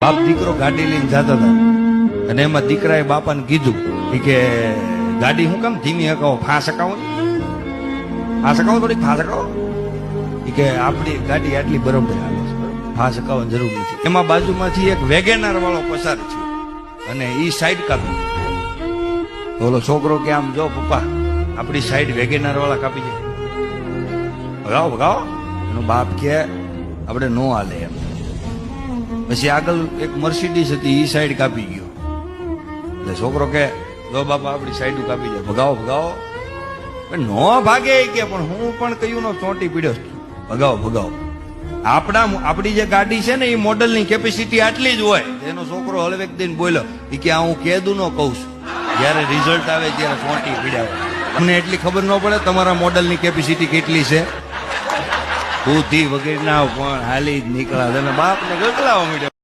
બાપ દીકરો ગાડી લઈને જતા હતા અને એમાં દીકરાએ બાપાને કીધું કે ગાડી હું કેમ ધીમી હકાવો, ફાંસ હકાવો, ફાંસ હકાવો, થોડીક ફાંસ હકાવો. કે આપણી ગાડી આટલી બરોબર હાલે છે, ફાંસ હકાવવાની જરૂર નથી. એમાં બાજુમાંથી એક વેગેનાર વાળો પસાર છે અને ઈ સાઈડ કાપી. ઓલો છોકરો કે આમ જો પપ્પા આપણી સાઈડ વેગેનાર વાળા કાપી જાય, ભગાવો ભગાવો. એનો બાપ કે આપણે નો હાલે એમ. પછી આગળ એક મર્સિડીઝ હતી, ઈ સાઈડ કાપી ગયો. એટલે છોકરો કે જો બાપા આપણી સાઈડ કાપી જાય, ભગાવો ભગાવો. નો ભાગે કે પણ હું પણ કયું નો ચોંટી પીડ્યો, ભગાવો ભગાવો. આપણી જે ગાડી છે ને એ મોડલની કેપેસિટી આટલી જ હોય. એનો છોકરો હળવેક દઈને બોલ્યો કે આ હું કેદું નો કહું છું, જયારે રિઝલ્ટ આવે ત્યારે ચોંટી પીડ્યા. તમને એટલી ખબર ન પડે તમારા મોડલની કેપેસિટી કેટલી છે? બુદ્ધિ વગેરેના પણ હાલી જ નીકળ્યા. બાપને ગગલાવા માંડ્યો.